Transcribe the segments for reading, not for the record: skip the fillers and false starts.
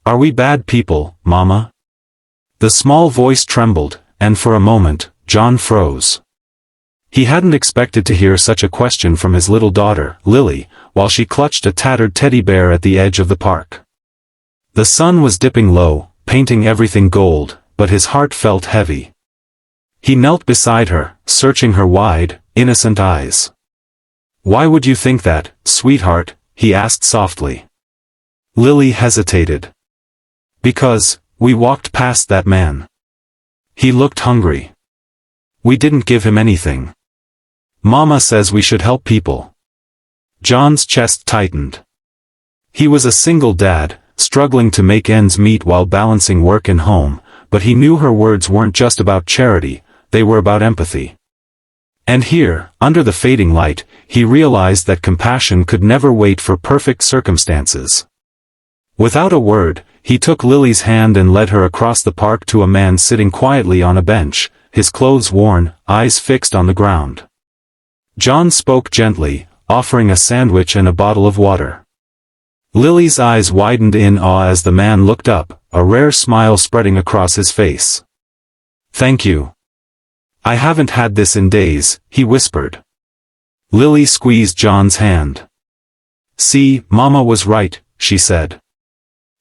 Are we bad people, Mama? The small voice trembled, and for a moment, John froze. He hadn't expected to hear such a question from his little daughter, Lily, while she clutched a tattered teddy bear at the edge of the park. The sun was dipping low, painting everything gold, but his heart felt heavy. He knelt beside her, searching her wide, innocent eyes. "Why would you think that, sweetheart?" he asked softly. Lily hesitated. "Because, we walked past that man. He looked hungry. We didn't give him anything. Mama says we should help people." John's chest tightened. He was a single dad, struggling to make ends meet while balancing work and home, but he knew her words weren't just about charity, they were about empathy. And here, under the fading light, he realized that compassion could never wait for perfect circumstances. Without a word, he took Lily's hand and led her across the park to a man sitting quietly on a bench, his clothes worn, eyes fixed on the ground. John spoke gently, offering a sandwich and a bottle of water. Lily's eyes widened in awe as the man looked up, a rare smile spreading across his face. "Thank you. I haven't had this in days," he whispered. Lily squeezed John's hand. "See, Mama was right," she said.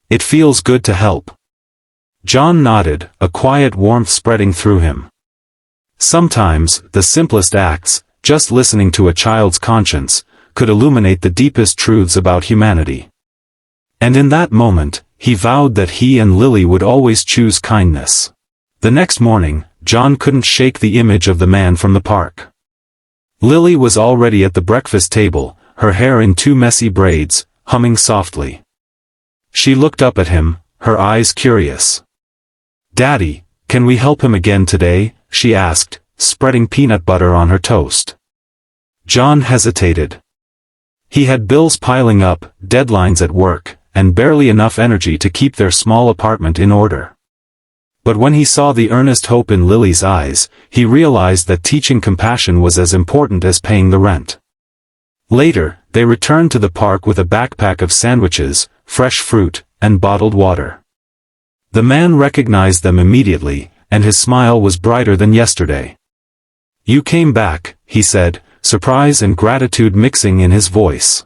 "It feels good to help." John nodded, a quiet warmth spreading through him. Sometimes, the simplest acts, just listening to a child's conscience, could illuminate the deepest truths about humanity. And in that moment, he vowed that he and Lily would always choose kindness. The next morning, John couldn't shake the image of the man from the park. Lily was already at the breakfast table, her hair in two messy braids, humming softly. She looked up at him, her eyes curious. "Daddy, can we help him again today?" she asked, spreading peanut butter on her toast. John hesitated. He had bills piling up, deadlines at work, and barely enough energy to keep their small apartment in order. But when he saw the earnest hope in Lily's eyes, he realized that teaching compassion was as important as paying the rent. Later, they returned to the park with a backpack of sandwiches, fresh fruit, and bottled water. The man recognized them immediately, and his smile was brighter than yesterday. "You came back," he said, surprise and gratitude mixing in his voice.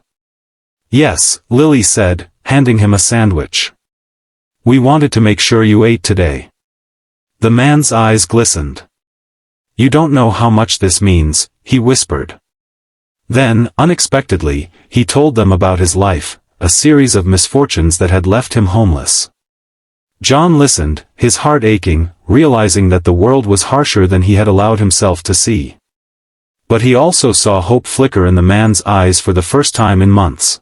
"Yes," Lily said, handing him a sandwich. "We wanted to make sure you ate today." The man's eyes glistened. "You don't know how much this means," he whispered. Then, unexpectedly, he told them about his life, a series of misfortunes that had left him homeless. John listened, his heart aching, realizing that the world was harsher than he had allowed himself to see. But he also saw hope flicker in the man's eyes for the first time in months.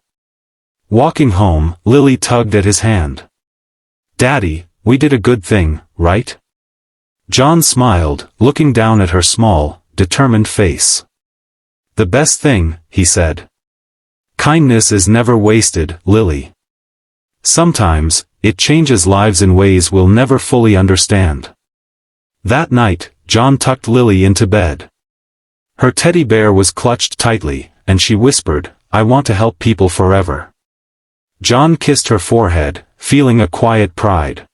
Walking home, Lily tugged at his hand. "Daddy, we did a good thing, right?" John smiled, looking down at her small, determined face. "The best thing," he said. "Kindness is never wasted, Lily. Sometimes, it changes lives in ways we'll never fully understand." That night, John tucked Lily into bed. Her teddy bear was clutched tightly, and she whispered, "I want to help people forever." John kissed her forehead, feeling a quiet pride.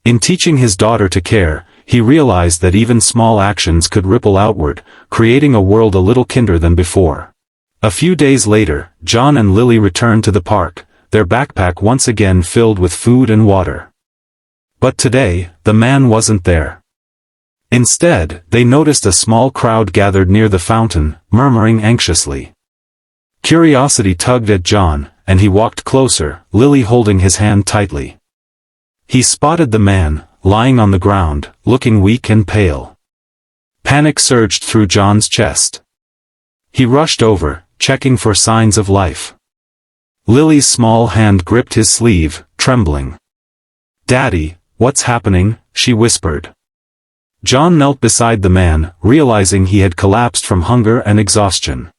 In teaching his daughter to care, he realized that even small actions could ripple outward, creating a world a little kinder than before. A few days later, John and Lily returned to the park, their backpack once again filled with food and water. But today, the man wasn't there. Instead, they noticed a small crowd gathered near the fountain, murmuring anxiously. Curiosity tugged at John, and he walked closer, Lily holding his hand tightly. He spotted the man, lying on the ground, looking weak and pale. Panic surged through John's chest. He rushed over, checking for signs of life. Lily's small hand gripped his sleeve, trembling. "Daddy, what's happening?" she whispered. John knelt beside the man, realizing he had collapsed from hunger and exhaustion.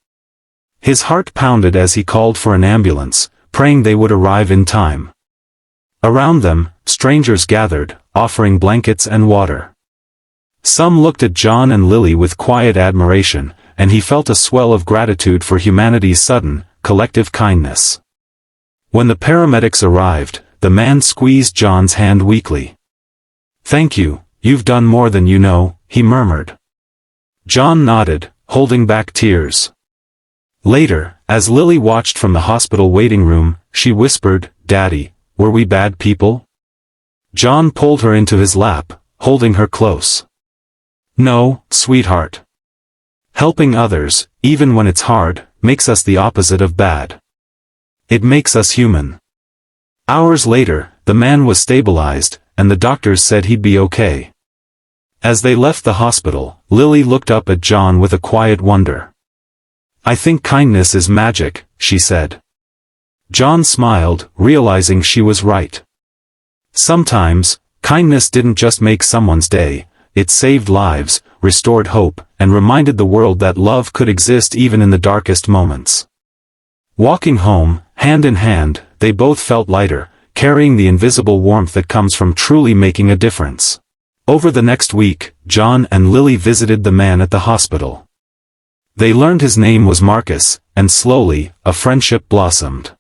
His heart pounded as he called for an ambulance, praying they would arrive in time. Around them, strangers gathered, offering blankets and water. Some looked at John and Lily with quiet admiration, and he felt a swell of gratitude for humanity's sudden, collective kindness. When the paramedics arrived, the man squeezed John's hand weakly. "Thank you, you've done more than you know," he murmured. John nodded, holding back tears. Later, as Lily watched from the hospital waiting room, she whispered, "Daddy, were we bad people?" John pulled her into his lap, holding her close. "No, sweetheart. Helping others, even when it's hard, makes us the opposite of bad. It makes us human." Hours later, the man was stabilized, and the doctors said he'd be okay. As they left the hospital, Lily looked up at John with a quiet wonder. "I think kindness is magic," she said. John smiled, realizing she was right. Sometimes, kindness didn't just make someone's day, it saved lives, restored hope, and reminded the world that love could exist even in the darkest moments. Walking home, hand in hand, they both felt lighter, carrying the invisible warmth that comes from truly making a difference. Over the next week, John and Lily visited the man at the hospital. They learned his name was Marcus, and slowly, a friendship blossomed.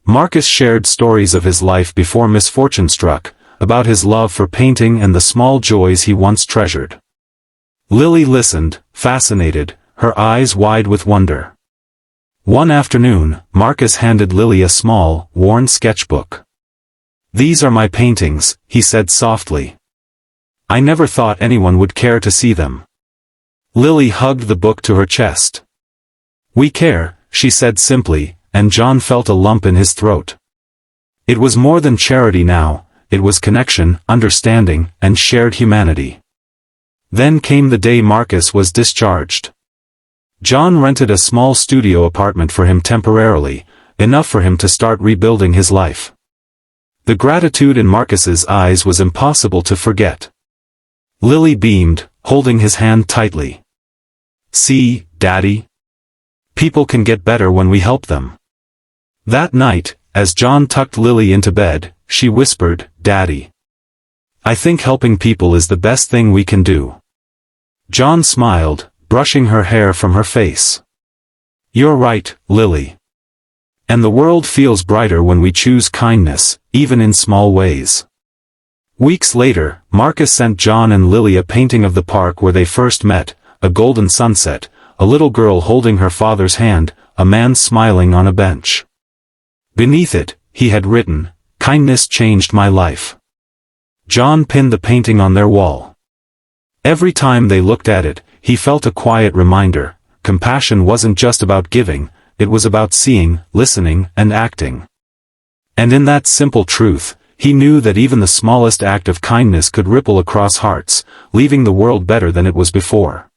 Marcus shared stories of his life before misfortune struck, about his love for painting and the small joys he once treasured. Lily listened, fascinated, her eyes wide with wonder. One afternoon, Marcus handed Lily a small, worn sketchbook. "These are my paintings," he said softly. "I never thought anyone would care to see them." Lily hugged the book to her chest. "We care," she said simply, and John felt a lump in his throat. It was more than charity now, it was connection, understanding, and shared humanity. Then came the day Marcus was discharged. John rented a small studio apartment for him temporarily, enough for him to start rebuilding his life. The gratitude in Marcus's eyes was impossible to forget. Lily beamed, holding his hand tightly. "See, Daddy? People can get better when we help them." That night, as John tucked Lily into bed, she whispered, "Daddy, I think helping people is the best thing we can do." John smiled, brushing her hair from her face. "You're right, Lily. And the world feels brighter when we choose kindness, even in small ways." Weeks later, Marcus sent John and Lily a painting of the park where they first met, a golden sunset, a little girl holding her father's hand, a man smiling on a bench. Beneath it, he had written, "Kindness changed my life." John pinned the painting on their wall. Every time they looked at it, he felt a quiet reminder, compassion wasn't just about giving, it was about seeing, listening, and acting. And in that simple truth, he knew that even the smallest act of kindness could ripple across hearts, leaving the world better than it was before.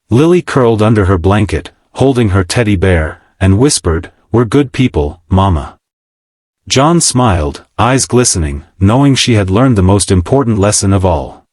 Lily curled under her blanket, holding her teddy bear, and whispered, "We're good people, Mama." John smiled, eyes glistening, knowing she had learned the most important lesson of all.